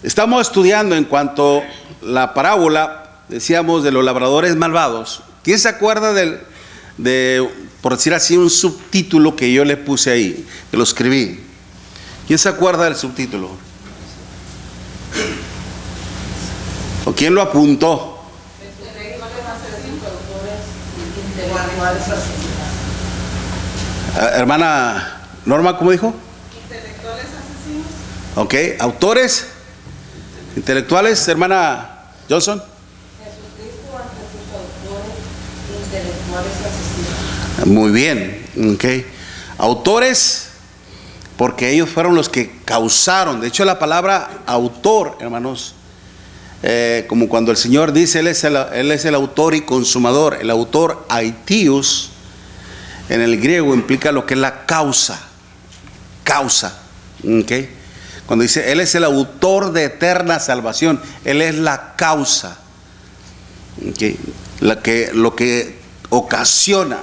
Estamos estudiando en cuanto a la parábola, decíamos, de los labradores malvados. ¿Quién se acuerda por decir así, un subtítulo que yo le puse ahí, que lo escribí? ¿Quién se acuerda del subtítulo? ¿O quién lo apuntó? Hermana Norma, ¿cómo dijo? Intelectuales asesinos. Ok, autores intelectuales, hermana Johnson. Jesucristo ante sus autores intelectuales asesinos. Muy bien, ok. Autores, porque ellos fueron los que causaron. De hecho, la palabra autor, hermanos, como cuando el Señor dice, Él es el autor y consumador. El autor, aitios, en el griego implica lo que es la causa. Causa, ok. Cuando dice, Él es el autor de eterna salvación, Él es la causa, okay, lo que ocasiona,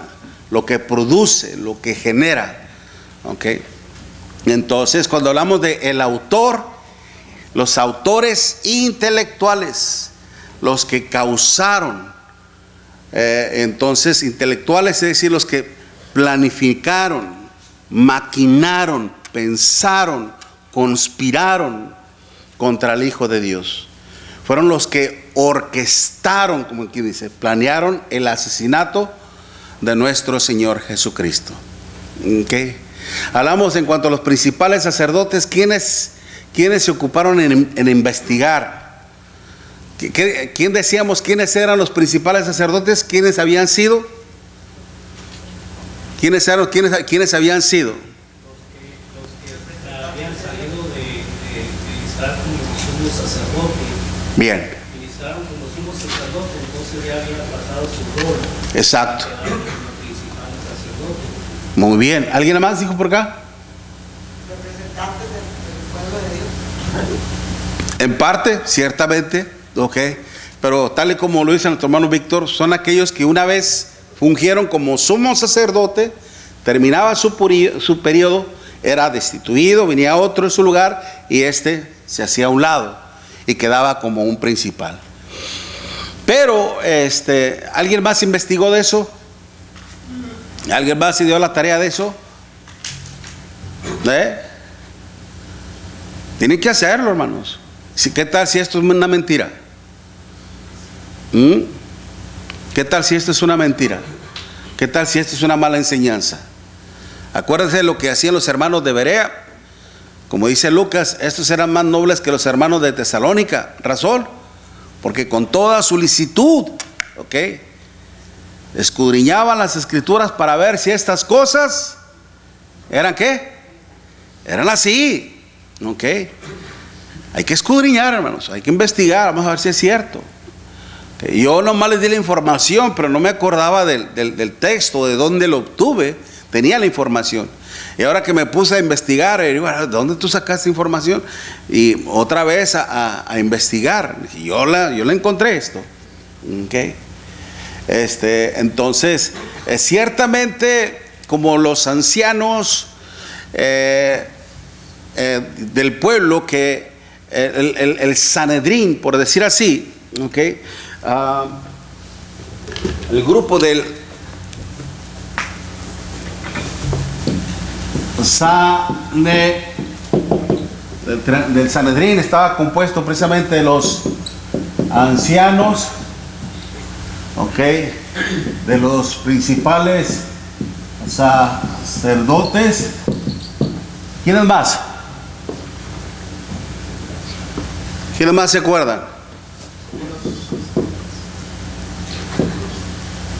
lo que produce, lo que genera, okay. Entonces, cuando hablamos de el autor, los autores intelectuales, los que causaron, entonces intelectuales, es decir, los que planificaron, maquinaron, pensaron, conspiraron contra el Hijo de Dios. Fueron los que orquestaron, como aquí dice, planearon el asesinato de nuestro Señor Jesucristo. ¿Okay? Hablamos en cuanto a los principales sacerdotes, ¿quiénes se ocuparon en investigar? ¿Quién decíamos quiénes eran los principales sacerdotes? ¿Quiénes habían sido? ¿Quiénes habían sido? Como sacerdote. Bien. Ministraron como sumo sacerdote, entonces ya había pasado su rol. Exacto. Como principales sacerdotes. Muy bien. ¿Alguien más dijo por acá? Representantes del pueblo de Dios. En parte, ciertamente, ok. Pero tal y como lo dice nuestro hermano Víctor, son aquellos que una vez fungieron como sumo sacerdote, terminaba su periodo, era destituido, venía otro en su lugar y se hacía a un lado y quedaba como un principal. Pero ¿alguien más investigó de eso? ¿Alguien más se dio la tarea de eso? Tienen que hacerlo, hermanos. ¿Qué tal si esto es una mentira? ¿Qué tal si esto es una mentira? ¿Qué tal si esto es una mala enseñanza? Acuérdense de lo que hacían los hermanos de Berea. Como dice Lucas, estos eran más nobles que los hermanos de Tesalónica. Razón, porque con toda solicitud, ok, escudriñaban las escrituras para ver si estas cosas eran ¿qué? Eran así, ok. Hay que escudriñar, hermanos, hay que investigar, vamos a ver si es cierto. Okay. Yo nomás les di la información, pero no me acordaba del texto, de dónde lo obtuve. Tenía la información. Y ahora que me puse a investigar, digo, ¿de dónde tú sacaste información? Y otra vez a investigar. Y yo la encontré esto. Okay. Entonces, ciertamente, como los ancianos del pueblo, que el Sanedrín, por decir así, okay, el grupo del Sanedrín estaba compuesto precisamente de los ancianos, ok, de los principales sacerdotes. ¿Quiénes más? ¿Quiénes más se acuerdan?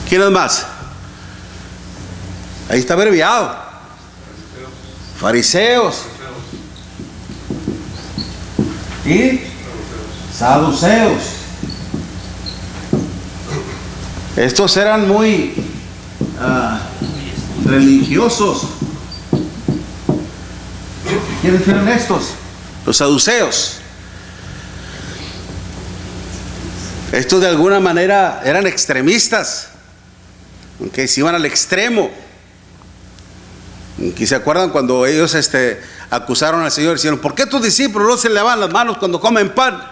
¿Quiénes más? Ahí está abreviado. Fariseos y saduceos. Estos eran muy religiosos. ¿Quiénes eran estos? Los saduceos. Estos de alguna manera eran extremistas, aunque se iban al extremo. ¿Se acuerdan cuando ellos acusaron al Señor, diciendo: ¿por qué tus discípulos no se lavan las manos cuando comen pan?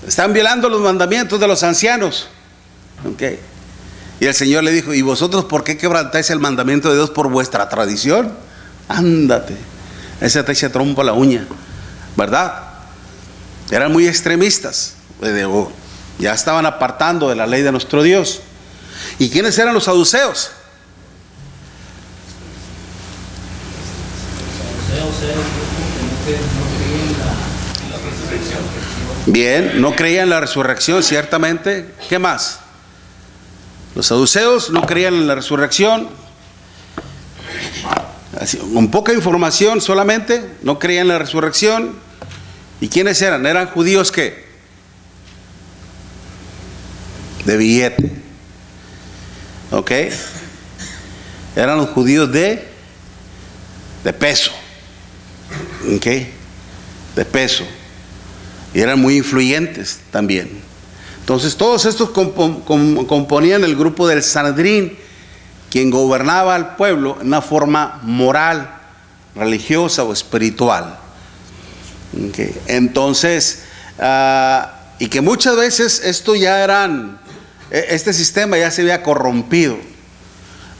Están violando los mandamientos de los ancianos. Okay. Y el Señor le dijo: ¿y vosotros por qué quebrantáis el mandamiento de Dios por vuestra tradición? Ándate, ese te echa trompo a la uña, ¿verdad? Eran muy extremistas, ya estaban apartando de la ley de nuestro Dios. ¿Y quiénes eran los saduceos? Bien, no creían en la resurrección, ciertamente. ¿Qué más? Los saduceos no creían en la resurrección. Así, con poca información solamente, no creían en la resurrección. ¿Y quiénes eran? Eran judíos ¿qué? De billete. ¿Ok? Eran los judíos de peso. ¿Ok? De peso. Y eran muy influyentes también. Entonces todos estos componían el grupo del Sanedrín, quien gobernaba al pueblo en una forma moral, religiosa o espiritual. Okay. Entonces, y que muchas veces este sistema ya se había corrompido.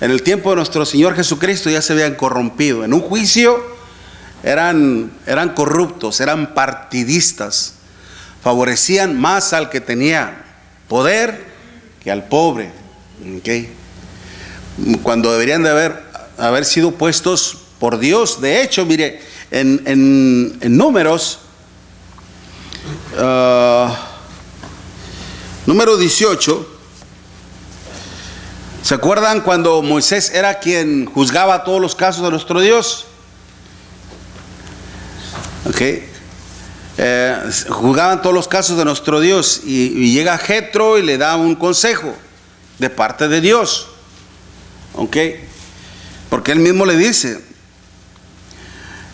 En el tiempo de nuestro Señor Jesucristo ya se habían corrompido. En un juicio eran corruptos, eran partidistas. Favorecían más al que tenía poder que al pobre. Okay. Cuando deberían de haber sido puestos por Dios. De hecho, mire, en Números, número 18, ¿se acuerdan cuando Moisés era quien juzgaba todos los casos de nuestro Dios? Okay. Juzgaban todos los casos de nuestro Dios, y llega Jetro y le da un consejo de parte de Dios. Okay. Porque él mismo le dice,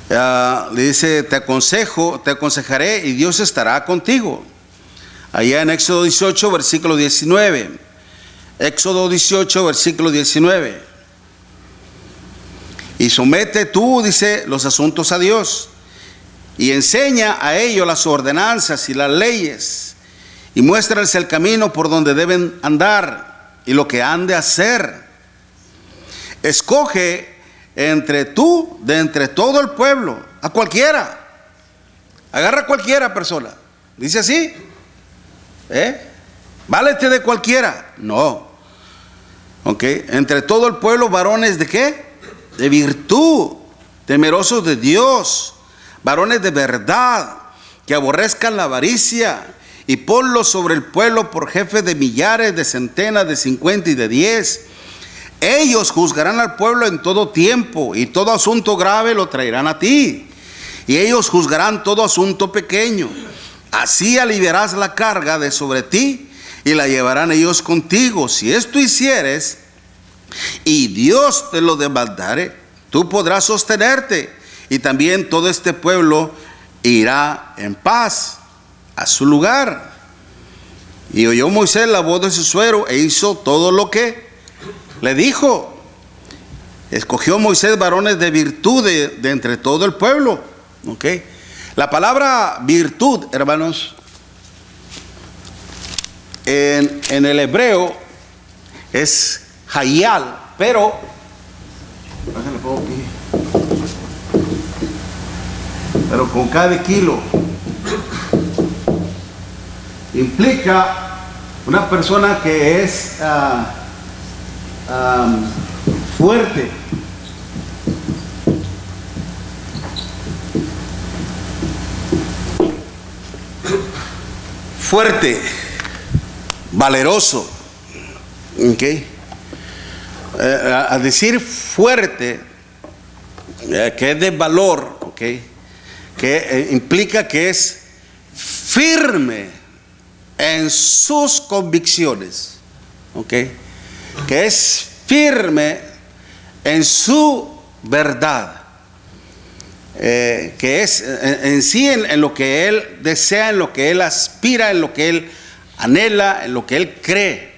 te aconsejaré y Dios estará contigo. Allá en Éxodo 18, versículo 19. Éxodo 18, versículo 19. Y somete tú, dice, los asuntos a Dios, y enseña a ellos las ordenanzas y las leyes, y muéstrales el camino por donde deben andar y lo que han de hacer. Escoge de entre todo el pueblo, a cualquiera. Agarra a cualquiera persona. Dice así. Válete de cualquiera. No. Ok. Entre todo el pueblo, varones de ¿qué? De virtud, temerosos de Dios, varones de verdad, que aborrezcan la avaricia, y ponlos sobre el pueblo por jefes de millares, de centenas, de 50 y de 10. Ellos juzgarán al pueblo en todo tiempo, y todo asunto grave lo traerán a ti, y ellos juzgarán todo asunto pequeño. Así aliviarás la carga de sobre ti, y la llevarán ellos contigo. Si esto hicieres, y Dios te lo demandare, tú podrás sostenerte, y también todo este pueblo irá en paz a su lugar. Y oyó Moisés la voz de su suegro, e hizo todo lo que le dijo. Escogió Moisés varones de virtud de entre todo el pueblo. Okay. La palabra virtud, hermanos, en el hebreo es hayal, pero con cada kilo implica una persona que es fuerte, valeroso. Okay. Al decir fuerte, que es de valor, okay, que implica que es firme en sus convicciones, okay, que es firme en su verdad, que es en sí en lo que él desea, en lo que él aspira, en lo que él anhela, en lo que él cree.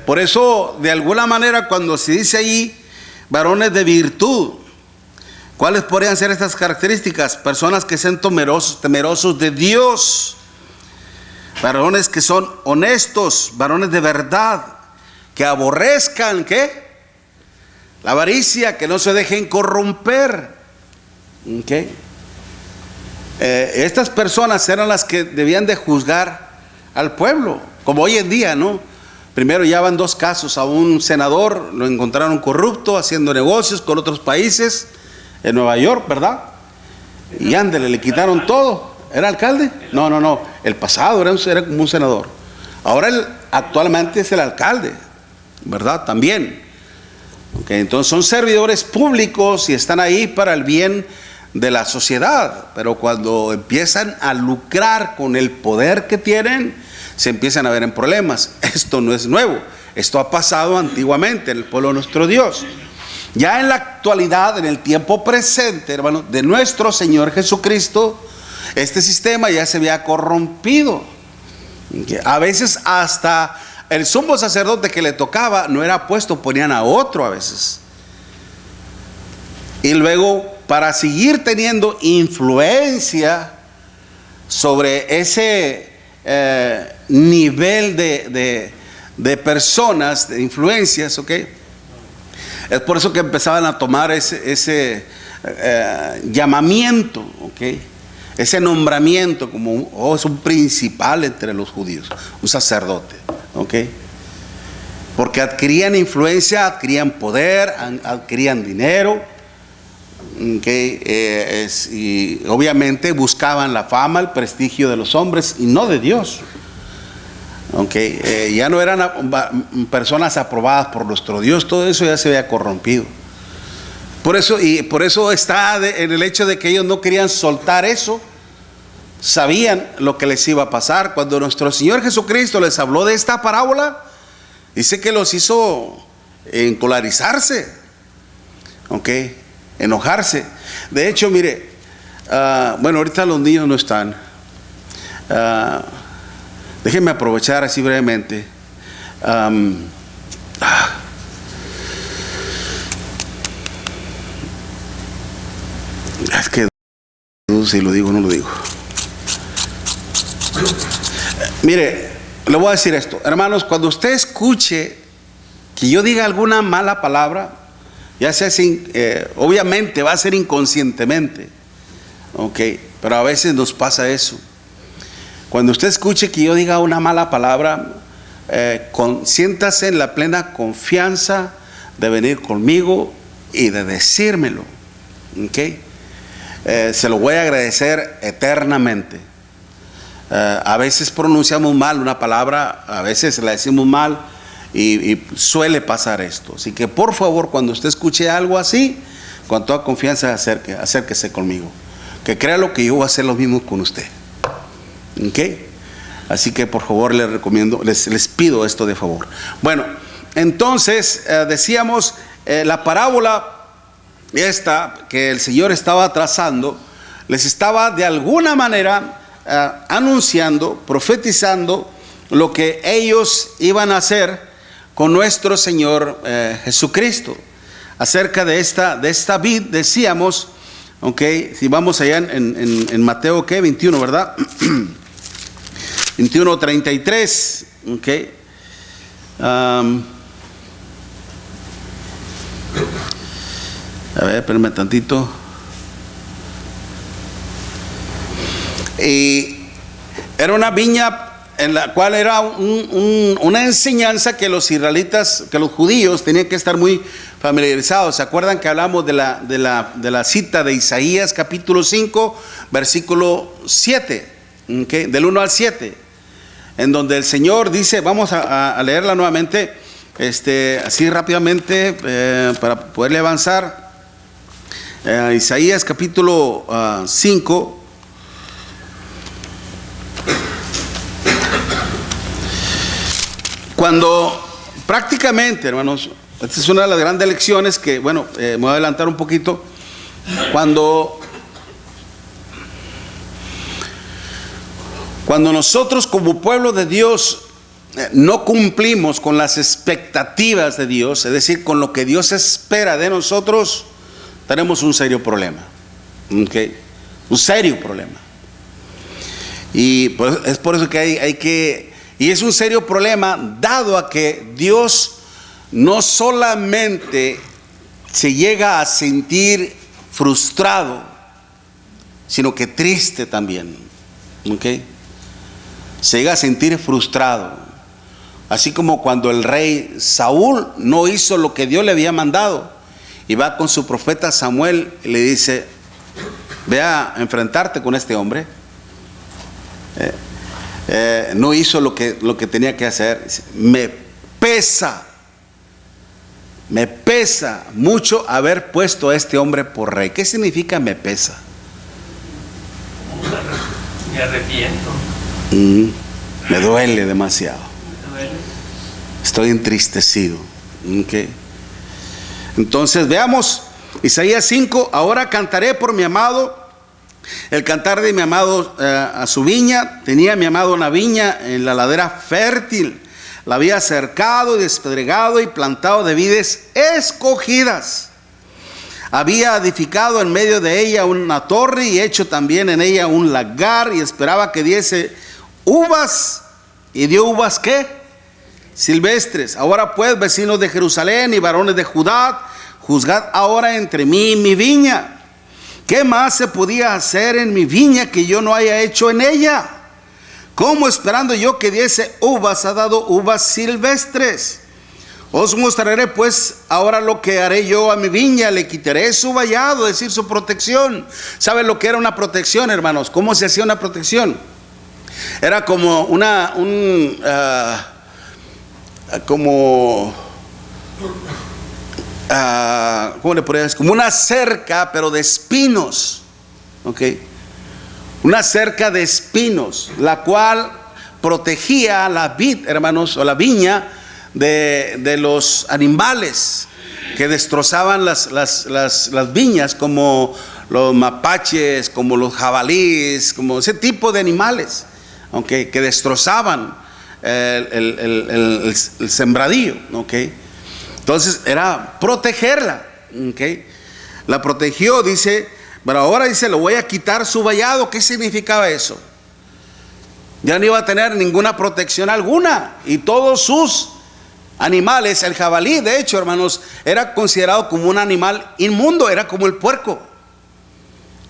Por eso, de alguna manera, cuando se dice ahí varones de virtud, ¿Cuáles podrían ser estas características? Personas que sean temerosos de Dios, varones que son honestos, varones de verdad, que aborrezcan, ¿qué? La avaricia, que no se dejen corromper. ¿Okay? Estas personas eran las que debían de juzgar al pueblo, como hoy en día, ¿no? Primero ya van 2 casos, a un senador lo encontraron corrupto, haciendo negocios con otros países, en Nueva York, ¿verdad? Y ándale, le quitaron todo. ¿Era alcalde? No, el pasado era como un senador. Ahora actualmente es el alcalde, ¿verdad? También. Okay, entonces son servidores públicos y están ahí para el bien de la sociedad, pero cuando empiezan a lucrar con el poder que tienen, se empiezan a ver en problemas. Esto no es nuevo, esto ha pasado antiguamente en el pueblo de nuestro Dios. Ya en la actualidad, en el tiempo presente, hermano, de nuestro Señor Jesucristo, este sistema ya se había corrompido. A veces hasta el sumo sacerdote que le tocaba no era puesto, ponían a otro a veces. Y luego, para seguir teniendo influencia sobre ese nivel de personas, de influencias, ¿ok? Es por eso que empezaban a tomar ese llamamiento, ¿ok? Ese nombramiento como es un principal entre los judíos, un sacerdote, ¿ok? Porque adquirían influencia, adquirían poder, adquirían dinero, ¿okay? Y obviamente buscaban la fama, el prestigio de los hombres y no de Dios. Ya no eran personas aprobadas por nuestro Dios, todo eso ya se había corrompido. Por eso está en el hecho de que ellos no querían soltar eso. Sabían lo que les iba a pasar. Cuando nuestro Señor Jesucristo les habló de esta parábola, dice que los hizo encolarizarse, enojarse. De hecho, mire, bueno, ahorita los niños no están. Déjenme aprovechar así brevemente. Es que si lo digo o no lo digo. Mire, le voy a decir esto, hermanos, cuando usted escuche que yo diga alguna mala palabra, ya sea obviamente va a ser inconscientemente, pero a veces nos pasa eso. Cuando usted escuche que yo diga una mala palabra, siéntase en la plena confianza de venir conmigo y de decírmelo, se lo voy a agradecer eternamente. A veces pronunciamos mal una palabra, a veces la decimos mal y suele pasar esto. Así que por favor, cuando usted escuche algo así, con toda confianza acérquese conmigo, que crea lo que yo voy a hacer lo mismo con usted. Así que por favor les recomiendo, les pido esto de favor. Bueno, entonces decíamos la parábola esta que el Señor estaba trazando, les estaba de alguna manera anunciando, profetizando lo que ellos iban a hacer con nuestro Señor Jesucristo. Acerca de esta vid, decíamos, si vamos allá en Mateo 21, ¿verdad? 21:33, a ver, espérame tantito. Y era una viña en la cual era una enseñanza que los israelitas, que los judíos tenían que estar muy familiarizados. ¿Se acuerdan que hablamos de la cita de Isaías capítulo 5, versículo 7, del 1 al 7, en donde el Señor dice, vamos a leerla nuevamente, así rápidamente para poderle avanzar. Isaías capítulo 5. Cuando prácticamente, hermanos, esta es una de las grandes lecciones que, bueno, me voy a adelantar un poquito. Cuando nosotros como pueblo de Dios no cumplimos con las expectativas de Dios, es decir, con lo que Dios espera de nosotros, tenemos un serio problema. ¿Okay? Un serio problema. Y es por eso que hay que... Y es un serio problema dado a que Dios no solamente se llega a sentir frustrado, sino que triste también. ¿Okay? Se llega a sentir frustrado. Así como cuando el rey Saúl no hizo lo que Dios le había mandado. Y va con su profeta Samuel y le dice: ve a enfrentarte con este hombre. No hizo lo que tenía que hacer. Me pesa mucho haber puesto a este hombre por rey. ¿Qué significa me pesa? Me arrepiento. Me duele demasiado. Estoy entristecido. ¿Okay? Entonces veamos Isaías 5. Ahora cantaré por mi amado. El cantar de mi amado a su viña. Tenía mi amado una viña en la ladera fértil. La había cercado y despedregado y plantado de vides escogidas. Había edificado en medio de ella una torre y hecho también en ella un lagar, y esperaba que diese uvas. ¿Y dio uvas qué? Silvestres. Ahora pues, vecinos de Jerusalén y varones de Judá, juzgad ahora entre mí y mi viña. ¿Qué más se podía hacer en mi viña que yo no haya hecho en ella? ¿Cómo esperando yo que diese uvas ha dado uvas silvestres? Os mostraré pues ahora lo que haré yo a mi viña. Le quitaré su vallado, es decir, su protección. ¿Saben lo que era una protección, hermanos? ¿Cómo se hacía una protección? Era como ¿cómo le podría decir? Como una cerca, pero de espinos. ¿Ok? Una cerca de espinos, la cual protegía la vid, hermanos, o la viña de los animales que destrozaban las viñas, como los mapaches, como los jabalíes, como ese tipo de animales, ¿okay? Que destrozaban el sembradío. ¿Okay? Entonces era protegerla. ¿Okay? La protegió, dice. Pero ahora dice: le voy a quitar su vallado. ¿Qué significaba eso? Ya no iba a tener ninguna protección alguna. Y todos sus animales, el jabalí, de hecho, hermanos, era considerado como un animal inmundo. Era como el puerco.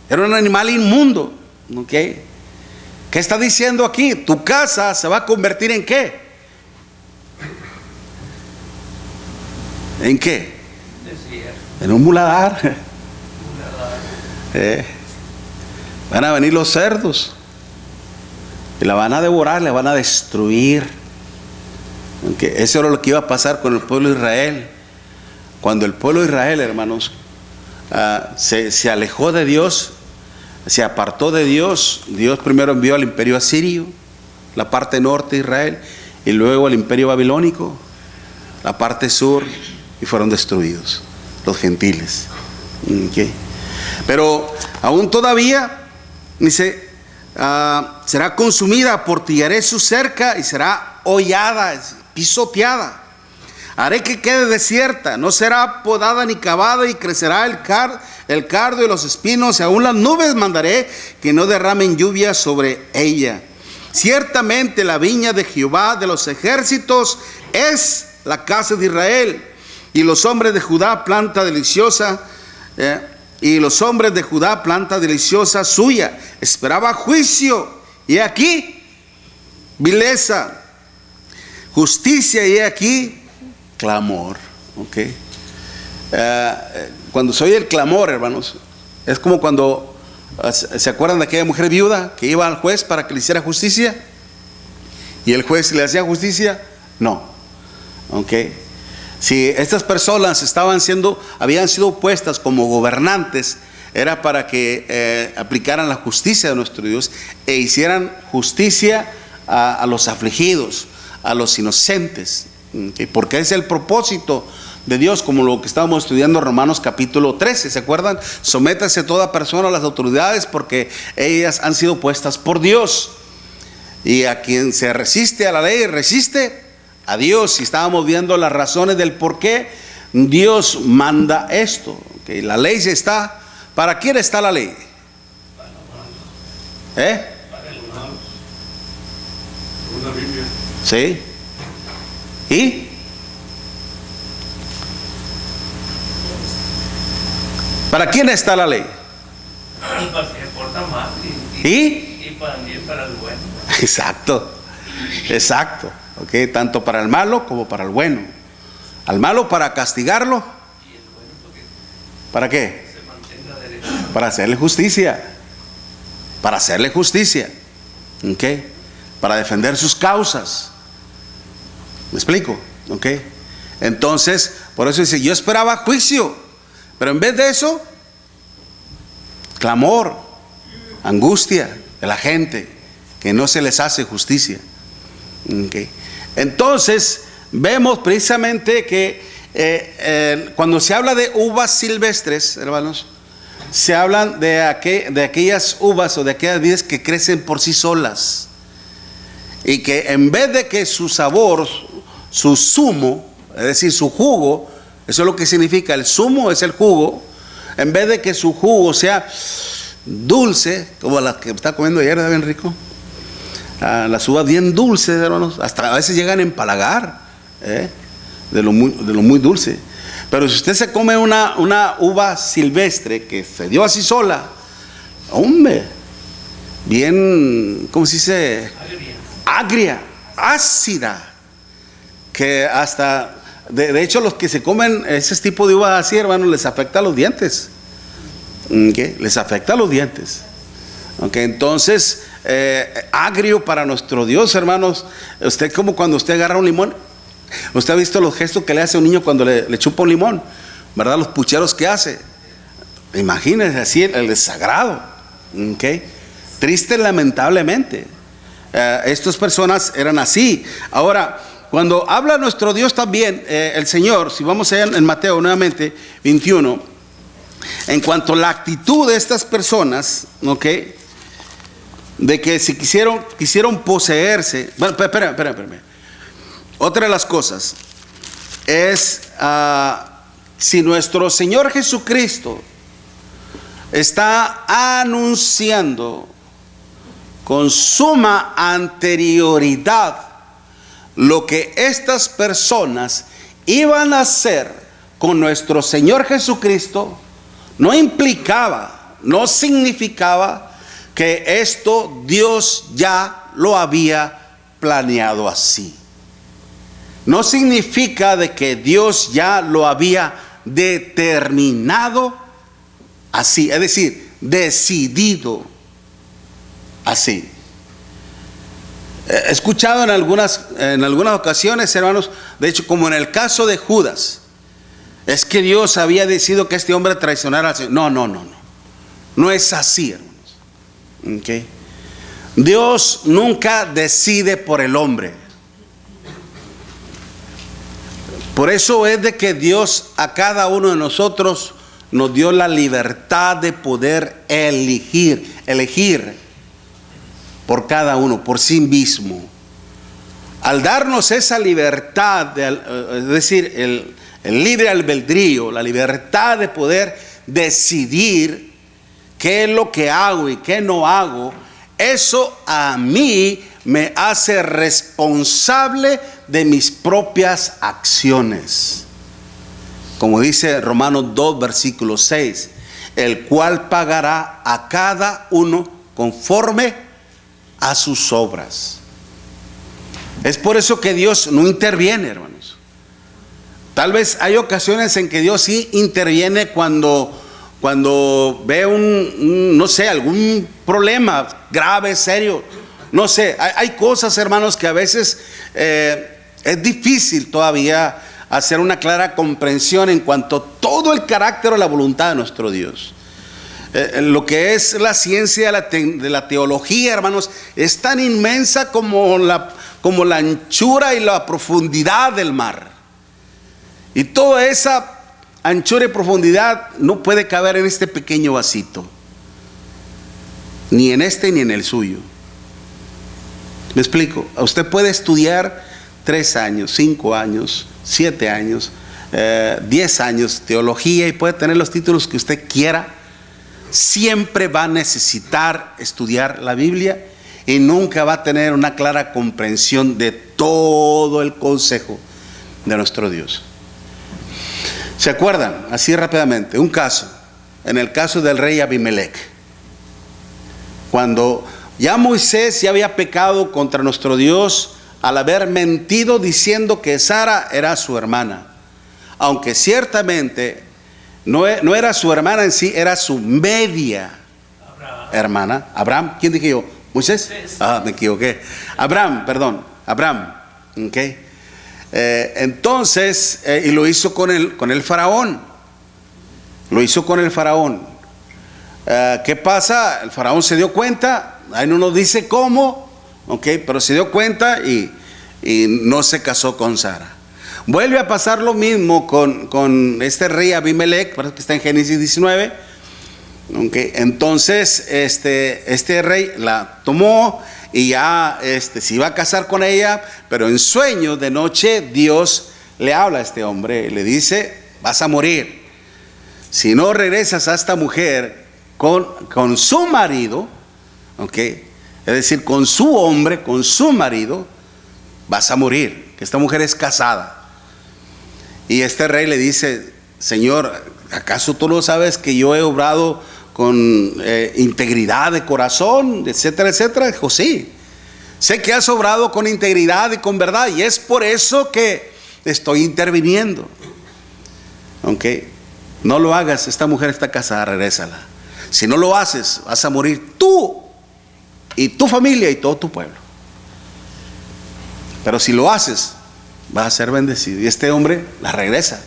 Era un animal inmundo. ¿Okay? ¿Qué está diciendo aquí? Tu casa se va a convertir ¿en qué? ¿En qué? En un muladar. Van a venir los cerdos y la van a devorar, la van a destruir. Okay. Eso era lo que iba a pasar con el pueblo de Israel. Cuando el pueblo de Israel, hermanos, se alejó de Dios, se apartó de Dios. Dios primero envió al imperio asirio, la parte norte de Israel, y luego al imperio babilónico, la parte sur, y fueron destruidos los gentiles. Okay. Pero aún todavía dice: será consumida, aportillaré su cerca y será hollada, pisoteada. Haré que quede desierta, no será podada ni cavada, y crecerá el cardo y los espinos, y aún las nubes mandaré que no derramen lluvia sobre ella. Ciertamente la viña de Jehová de los ejércitos es la casa de Israel, y los hombres de Judá planta deliciosa. Y los hombres de Judá planta deliciosa suya. Esperaba juicio, y aquí vileza. Justicia, y aquí clamor. ¿Okay? Cuando se oye el clamor, hermanos, es como cuando ¿se acuerdan de aquella mujer viuda que iba al juez para que le hiciera justicia? ¿Y el juez le hacía justicia? No. ¿Okay? Si estas personas habían sido puestas como gobernantes, era para que aplicaran la justicia de nuestro Dios e hicieran justicia a los afligidos, a los inocentes. ¿Okay? Porque es el propósito de Dios, como lo que estábamos estudiando en Romanos capítulo 13, ¿se acuerdan? Sométase toda persona a las autoridades, porque ellas han sido puestas por Dios. Y a quien se resiste a la ley, resiste a Dios. Y estábamos viendo las razones del por qué Dios manda esto. Okay, la ley se está. ¿Para quién está la ley? ¿Eh? Una Biblia. ¿Sí? ¿Y? ¿Para quién está la ley? Para el que porta mal ¿Y? y también para el bueno. Exacto, exacto. Okay, tanto para el malo como para el bueno. Al malo para castigarlo. Y el bueno porque ¿Para qué? se mantenga derecho. Para hacerle justicia. Para hacerle justicia. Okay, para defender sus causas. ¿Me explico? Okay. Entonces, por eso dice, yo esperaba juicio, pero en vez de eso, clamor, angustia de la gente, que no se les hace justicia. Okay. Entonces, vemos precisamente que cuando se habla de uvas silvestres, hermanos, se hablan de aquellas uvas o de aquellas vides que crecen por sí solas. Y que en vez de que su sabor, su zumo, es decir, su jugo, eso es lo que significa, el zumo es el jugo, en vez de que su jugo sea dulce, como la que está comiendo ayer, ¿está bien rico? Las uvas bien dulces, hermanos, hasta a veces llegan a empalagar, de lo muy dulce. Pero si usted se come una uva silvestre que se dio así sola, hombre, bien, ¿cómo se dice? Agria, ácida, que hasta, de hecho, los que se comen ese tipo de uvas así, hermanos, les afecta a los dientes. ¿Qué? Les afecta a los dientes. Okay, entonces, agrio para nuestro Dios, hermanos. Usted, como cuando usted agarra un limón, usted ha visto los gestos que le hace a un niño cuando le chupa un limón, ¿verdad? Los pucheros que hace. Imagínense así el desagrado. Okay. Triste, lamentablemente. Estas personas eran así. Ahora, cuando habla nuestro Dios también, el Señor, si vamos allá en Mateo nuevamente 21, en cuanto a la actitud de estas personas, ¿ok? De que si quisieron poseerse. Bueno, espérame. Otra de las cosas es, si nuestro Señor Jesucristo está anunciando con suma anterioridad lo que estas personas iban a hacer con nuestro Señor Jesucristo, no implicaba, no significaba que esto Dios ya lo había planeado así. No significa de que Dios ya lo había determinado así, es decir, decidido así. He escuchado en algunas ocasiones, hermanos, de hecho, como en el caso de Judas, es que Dios había decidido que este hombre traicionara al Señor. No es así, hermanos. Okay. Dios nunca decide por el hombre. Por eso es de que Dios a cada uno de nosotros nos dio la libertad de poder elegir por cada uno, por sí mismo. Al darnos esa libertad, es decir, el libre albedrío, la libertad de poder decidir qué es lo que hago y qué no hago, eso a mí me hace responsable de mis propias acciones. Como dice Romanos 2, versículo 6, el cual pagará a cada uno conforme a sus obras. Es por eso que Dios no interviene, hermanos. Tal vez hay ocasiones en que Dios sí interviene cuando ve no sé, algún problema grave, serio. No sé, hay cosas, hermanos, que a veces es difícil todavía hacer una clara comprensión en cuanto a todo el carácter o la voluntad de nuestro Dios. Lo que es la ciencia de la teología, hermanos, es tan inmensa como la anchura y la profundidad del mar. Y toda esa anchura y profundidad no puede caber en este pequeño vasito, ni en este ni en el suyo. ¿Me explico? Usted puede estudiar 3 años, 5 años, 7 años, 10 años teología y puede tener los títulos que usted quiera, siempre va a necesitar estudiar la Biblia y nunca va a tener una clara comprensión de todo el consejo de nuestro Dios. ¿Se acuerdan? Así rápidamente, un caso, en el caso del rey Abimelech, cuando ya Moisés ya había pecado contra nuestro Dios al haber mentido diciendo que Sara era su hermana, aunque ciertamente no era su hermana en sí, era su media hermana. Abraham, ¿quién dije yo? ¿Moisés? Ah, me equivoqué. Abraham, perdón, Abraham. Okay. Entonces, y lo hizo con el faraón. Lo hizo con el faraón. ¿Qué pasa? El faraón se dio cuenta, ahí no nos dice cómo, okay, pero se dio cuenta y no se casó con Sara. Vuelve a pasar lo mismo con este rey Abimelech, parece que está en Génesis 19. Okay. Entonces este rey la tomó y ya se iba a casar con ella, pero en sueños de noche Dios le habla a este hombre y le dice: vas a morir si no regresas a esta mujer con su marido, okay, es decir, con su hombre, con su marido, vas a morir, que esta mujer es casada. Y este rey le dice: Señor, ¿acaso tú no sabes que yo he obrado con integridad de corazón, etcétera, etcétera? Dijo: sí, sé que has obrado con integridad y con verdad, y es por eso que estoy interviniendo. Aunque no lo hagas, esta mujer está casada, regrésala. Si no lo haces, vas a morir tú y tu familia y todo tu pueblo. Pero si lo haces, vas a ser bendecido. Y este hombre la regresa.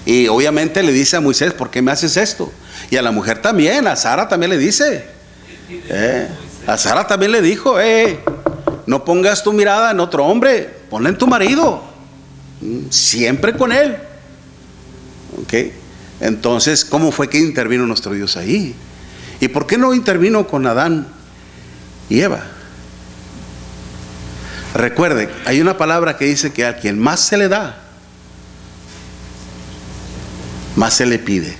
Y obviamente le dice a Moisés: ¿por qué me haces esto? Y a la mujer también, a Sara también le dice. A Sara también le dijo: no pongas tu mirada en otro hombre, ponla en tu marido, siempre con él. Okay. Entonces, ¿cómo fue que intervino nuestro Dios ahí? ¿Y por qué no intervino con Adán y Eva? Recuerde, hay una palabra que dice que a quien más se le da, más se le pide.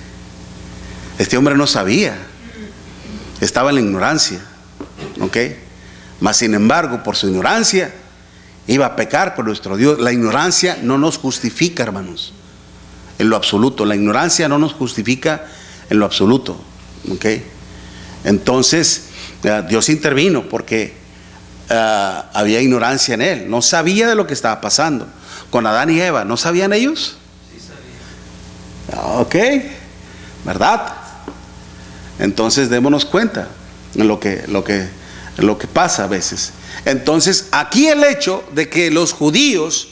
Este hombre no sabía, estaba en la ignorancia, ¿ok? Mas sin embargo, por su ignorancia, iba a pecar por nuestro Dios. La ignorancia no nos justifica, hermanos, en lo absoluto. La ignorancia no nos justifica en lo absoluto, ¿ok? Entonces, Dios intervino porque había ignorancia en él, no sabía de lo que estaba pasando. Con Adán y Eva, ¿no sabían ellos? Sí sabía. Ok, ¿verdad? Entonces démonos cuenta en lo que pasa a veces. Entonces aquí el hecho de que los judíos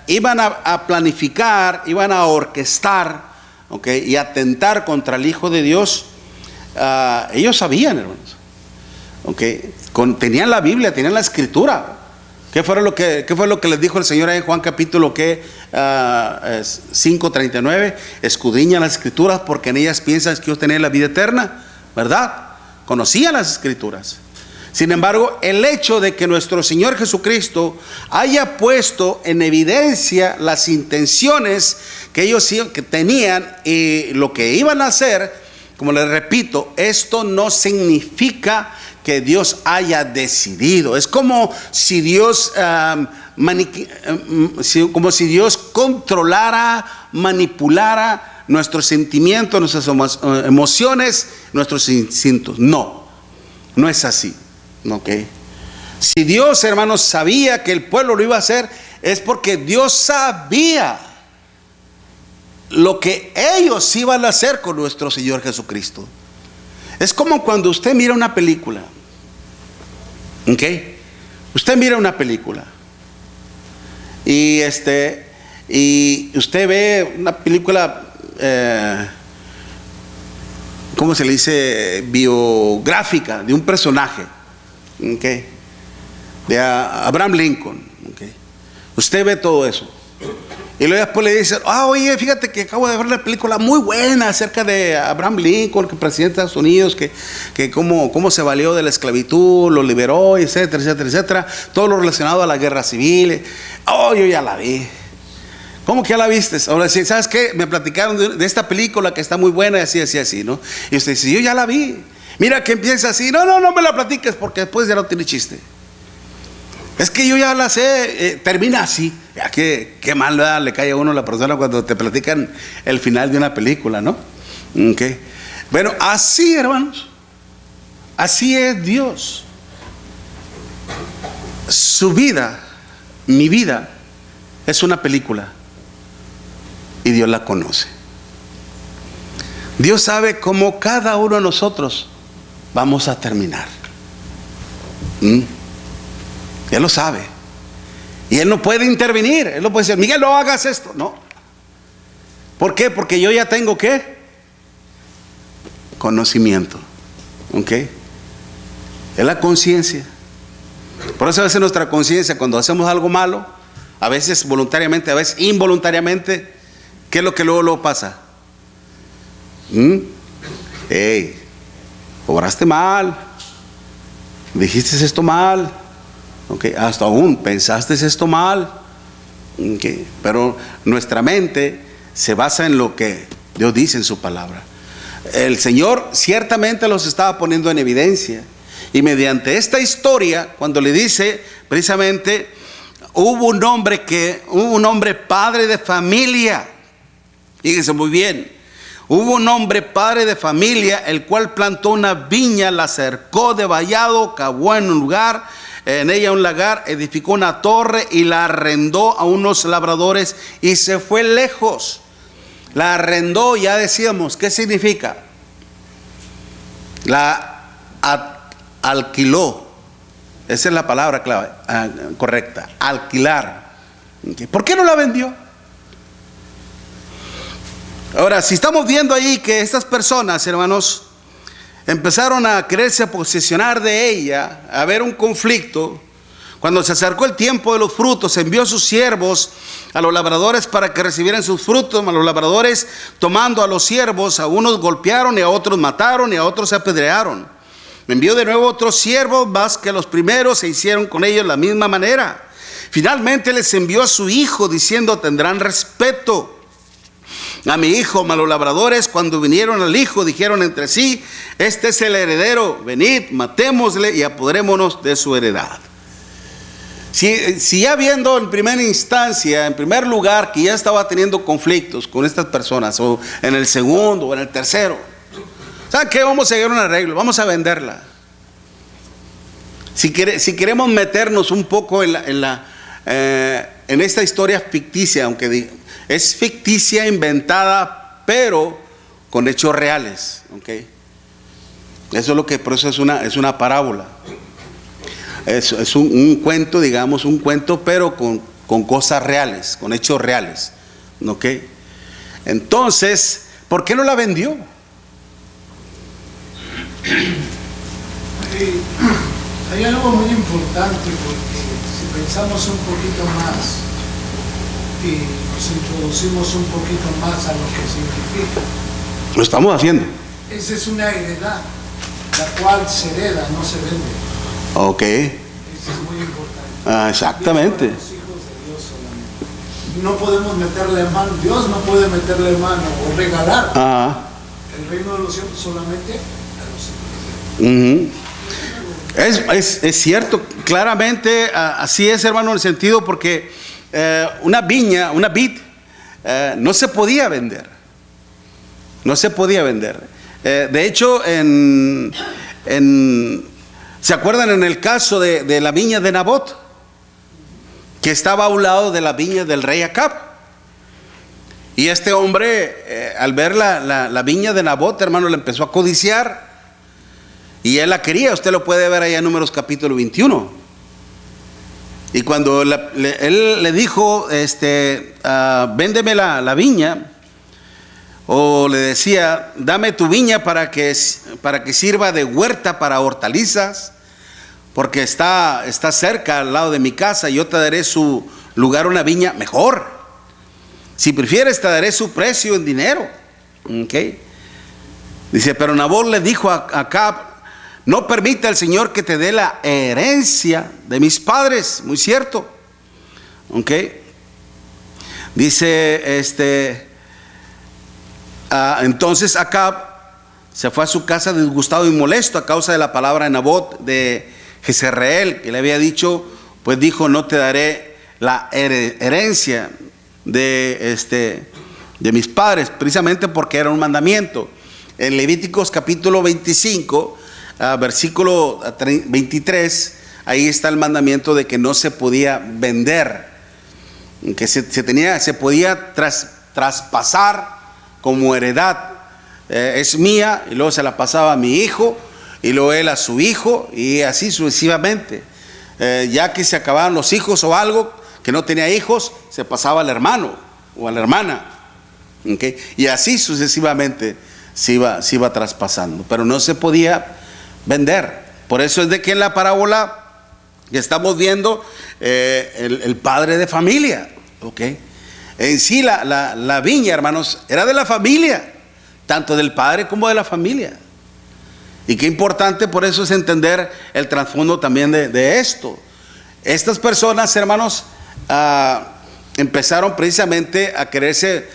iban a planificar, iban a orquestar, okay, y atentar contra el Hijo de Dios, ellos sabían, hermanos. Okay. Tenían la Biblia, tenían la Escritura. ¿Qué fue lo que les dijo el Señor en Juan capítulo 5:39? Escudriñan las Escrituras porque en ellas piensas que yo tenía la vida eterna, ¿verdad? Conocían las Escrituras. Sin embargo, el hecho de que nuestro Señor Jesucristo haya puesto en evidencia las intenciones que ellos que tenían y lo que iban a hacer, como les repito, esto no significa que Dios haya decidido. Es como si Dios controlara, manipulara nuestros sentimientos, nuestras emociones, nuestros instintos. No es así. Okay. Si Dios, hermanos, sabía que el pueblo lo iba a hacer, es porque Dios sabía lo que ellos iban a hacer con nuestro Señor Jesucristo. Es como cuando usted mira una película. ¿Ok? Usted mira una película y usted ve una película, ¿cómo se le dice? Biográfica de un personaje, ¿ok? De Abraham Lincoln, ¿ok? Usted ve todo eso y luego después le dice: oye, fíjate que acabo de ver una película muy buena acerca de Abraham Lincoln, que presidente de Estados Unidos, que cómo se valió de la esclavitud, lo liberó, etcétera, etcétera, etcétera, todo lo relacionado a la guerra civil. Yo ya la vi. ¿Cómo que ya la viste? Ahora sí, ¿sabes qué? Me platicaron de esta película que está muy buena y así, ¿no? Y usted dice, yo ya la vi. Mira que empieza así. No me la platiques porque después ya no tiene chiste. Es que yo ya la sé. Termina así. Ya qué mal, ¿verdad? Le cae a uno la persona cuando te platican el final de una película, ¿no? Okay. Bueno, así, hermanos. Así es Dios. Su vida, mi vida, es una película. Y Dios la conoce. Dios sabe cómo cada uno de nosotros vamos a terminar. Él lo sabe. Y Él no puede intervenir. Él no puede decir, Miguel, no hagas esto. No. ¿Por qué? Porque yo ya tengo ¿qué? Conocimiento. ¿Ok? Es la conciencia. Por eso a veces nuestra conciencia, cuando hacemos algo malo, a veces voluntariamente, a veces involuntariamente, ¿qué es lo que luego pasa? Hey, obraste mal, dijiste esto mal, okay, hasta aún pensaste esto mal, okay, pero nuestra mente se basa en lo que Dios dice en su palabra. El Señor ciertamente los estaba poniendo en evidencia, y mediante esta historia, cuando le dice precisamente, hubo un hombre padre de familia. Fíjense muy bien. Hubo un hombre padre de familia, el cual plantó una viña, la cercó de vallado, cavó en ella un lagar, edificó una torre y la arrendó a unos labradores y se fue lejos. La arrendó, ya decíamos, ¿qué significa? La alquiló. Esa es la palabra clave, correcta, alquilar. ¿Por qué no la vendió? Ahora, si estamos viendo ahí que estas personas, hermanos, empezaron a quererse posesionar de ella, a haber un conflicto. Cuando se acercó el tiempo de los frutos, envió a sus siervos a los labradores para que recibieran sus frutos. A los labradores, tomando a los siervos, a unos golpearon y a otros mataron y a otros apedrearon. Envió de nuevo otros siervos, más que los primeros, e hicieron con ellos la misma manera. Finalmente les envió a su hijo, diciendo, tendrán respeto a mi hijo. Mas los labradores, cuando vinieron al hijo, dijeron entre sí, este es el heredero, venid, matémosle y apoderémonos de su heredad. Si ya viendo en primera instancia, en primer lugar, que ya estaba teniendo conflictos con estas personas, o en el segundo, o en el tercero, ¿saben qué? Vamos a llegar a un arreglo, vamos a venderla. Si queremos meternos un poco en esta historia ficticia, aunque es ficticia, inventada, pero con hechos reales, ¿okay? Eso es lo que, por eso es una parábola. Es un cuento, digamos, un cuento, pero con cosas reales, con hechos reales, ¿ok? Entonces, ¿por qué no la vendió? Hay algo muy importante, porque si pensamos un poquito más y nos introducimos un poquito más a lo que significa. Lo estamos haciendo. Esa es una heredad, la cual se hereda, no se vende. Ok. Eso es muy importante. Exactamente. Los hijos de Dios solamente. No podemos meterle mano, Dios no puede meterle mano o regalar. Ajá. El reino de los cielos solamente a los hijos de Dios. Es cierto, claramente así es, hermano, en el sentido porque una viña, una vid, no se podía vender. No se podía vender. De hecho, ¿se acuerdan en el caso de la viña de Nabot? Que estaba a un lado de la viña del rey Acab. Y este hombre, al ver la viña de Nabot, hermano, le empezó a codiciar. Y él la quería. Usted lo puede ver allá en Números capítulo 21. Y cuando él le dijo, véndeme la viña, o le decía, dame tu viña para que sirva de huerta para hortalizas, porque está cerca al lado de mi casa, y yo te daré su lugar una viña mejor. Si prefieres, te daré su precio en dinero. Okay. Dice, pero Nabot le dijo a Acab, no permita el Señor que te dé la herencia de mis padres. Muy cierto. Okay. Dice, entonces Acab se fue a su casa disgustado y molesto a causa de la palabra de Nabot de Jezreel, que le había dicho, pues dijo, no te daré la herencia de mis padres, precisamente porque era un mandamiento. En Levíticos capítulo 25, versículo 23, ahí está el mandamiento de que no se podía vender, que se podía traspasar como heredad. Es mía, y luego se la pasaba a mi hijo, y luego él a su hijo, y así sucesivamente. Ya que se acababan los hijos o algo, que no tenía hijos, se pasaba al hermano o a la hermana. ¿Okay? Y así sucesivamente se iba traspasando, pero no se podía vender. Por eso es de que en la parábola que estamos viendo, el padre de familia, ¿okay? En sí la viña, hermanos, era de la familia, tanto del padre como de la familia. Y qué importante por eso es entender el trasfondo también de esto. Estas personas, hermanos, empezaron precisamente a quererse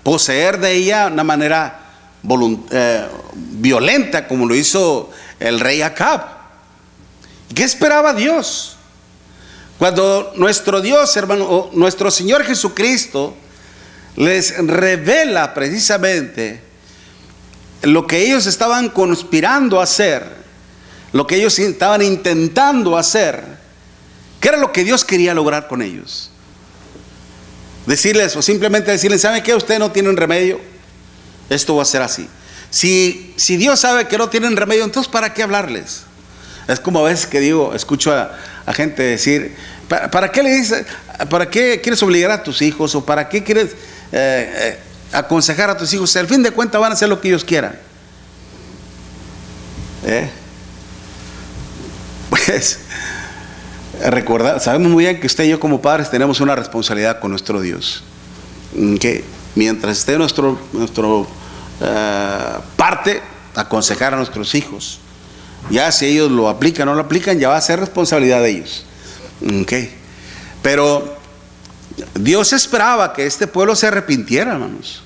poseer de ella de una manera violenta, como lo hizo el rey Acab. ¿Qué esperaba Dios? Cuando nuestro Dios, hermano, o nuestro Señor Jesucristo les revela precisamente lo que ellos estaban conspirando a hacer, lo que ellos estaban intentando hacer, ¿qué era lo que Dios quería lograr con ellos? Decirles, o simplemente decirles, ¿saben qué? Ustedes no tienen remedio, esto va a ser así. Si Dios sabe que no tienen remedio, entonces ¿para qué hablarles? Es como a veces que escucho a gente decir, ¿para qué le dices? ¿Para qué quieres obligar a tus hijos? ¿O para qué quieres aconsejar a tus hijos? Al fin de cuentas van a hacer lo que ellos quieran. Pues sabemos muy bien que usted y yo como padres tenemos una responsabilidad con nuestro Dios, que mientras esté nuestro parte, aconsejar a nuestros hijos. Ya si ellos lo aplican o no lo aplican, ya va a ser responsabilidad de ellos. Pero Dios esperaba que este pueblo se arrepintiera, hermanos.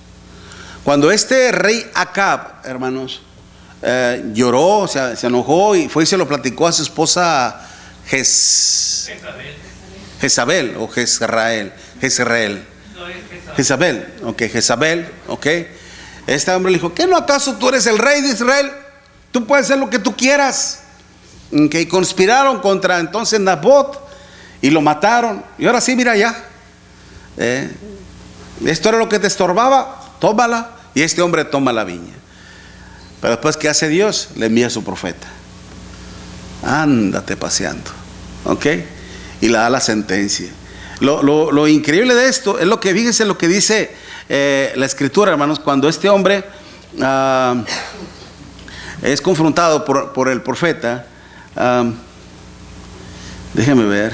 Cuando este rey Acab, hermanos, lloró, se enojó y fue y se lo platicó a su esposa Jezabel o Jezreel. Jezabel, ok. Este hombre le dijo, ¿qué no acaso tú eres el rey de Israel? Tú puedes hacer lo que tú quieras. Que conspiraron contra entonces Nabot y lo mataron. Y ahora sí, mira ya. Esto era lo que te estorbaba, tómala. Y este hombre toma la viña. Pero después, ¿qué hace Dios? Le envía a su profeta. Ándate paseando. ¿Ok? Y le da la sentencia. Lo increíble de esto es lo que, fíjense lo que dice la escritura, hermanos, cuando este hombre es confrontado por el profeta. Déjeme ver.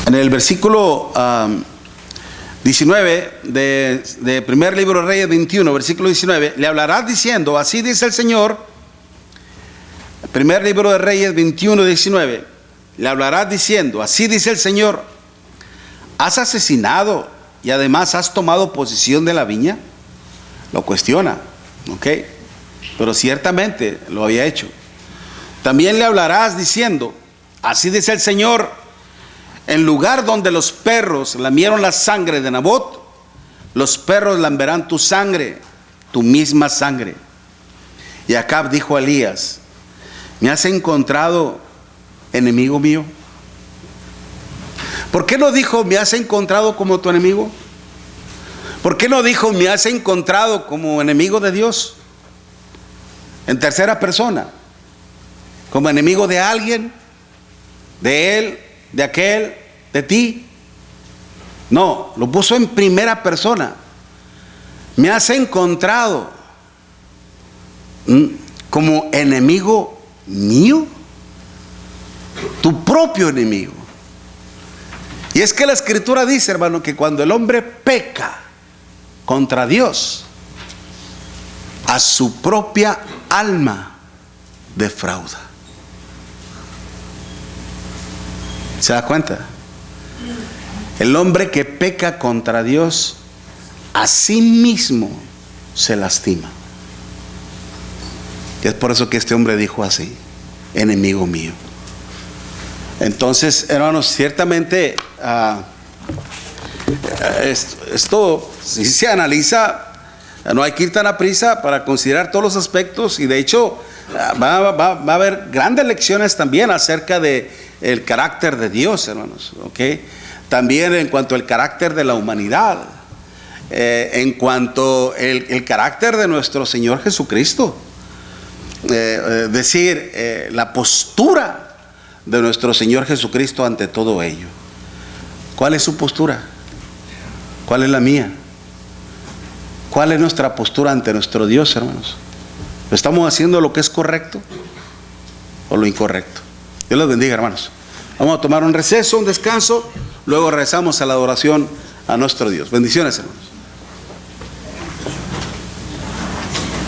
En el versículo 19 de primer libro de Reyes 21, versículo 19, le hablarás diciendo, así dice el Señor. Primer libro de Reyes 21, 19, le hablarás diciendo, así dice el Señor, ¿has asesinado y además has tomado posesión de la viña? Lo cuestiona, ¿ok? Pero ciertamente lo había hecho. También le hablarás diciendo, así dice el Señor, en lugar donde los perros lamieron la sangre de Nabot, los perros lamberán tu sangre, tu misma sangre. Y Acab dijo a Elías, ¿me has encontrado enemigo mío? ¿Por qué no dijo, me has encontrado como tu enemigo? ¿Por qué no dijo, me has encontrado como enemigo de Dios? En tercera persona, como enemigo de alguien, de él, de aquel, de ti. No, lo puso en primera persona. Me has encontrado como enemigo mío, tu propio enemigo. Y es que la escritura dice, hermano, que cuando el hombre peca contra Dios, a su propia alma defrauda. ¿Se da cuenta? El hombre que peca contra Dios, a sí mismo se lastima. Y es por eso que este hombre dijo así: enemigo mío. Entonces, hermanos, ciertamente esto, si se analiza, no hay que ir tan a prisa para considerar todos los aspectos, y de hecho va a haber grandes lecciones también acerca de el carácter de Dios, hermanos, ¿ok? También en cuanto al carácter de la humanidad, en cuanto el carácter de nuestro Señor Jesucristo, la postura de nuestro Señor Jesucristo ante todo ello. ¿Cuál es su postura? ¿Cuál es la mía? ¿Cuál es nuestra postura ante nuestro Dios, hermanos? ¿Estamos haciendo lo que es correcto o lo incorrecto? Dios los bendiga, hermanos. Vamos a tomar un receso, un descanso, luego regresamos a la adoración a nuestro Dios. Bendiciones, hermanos.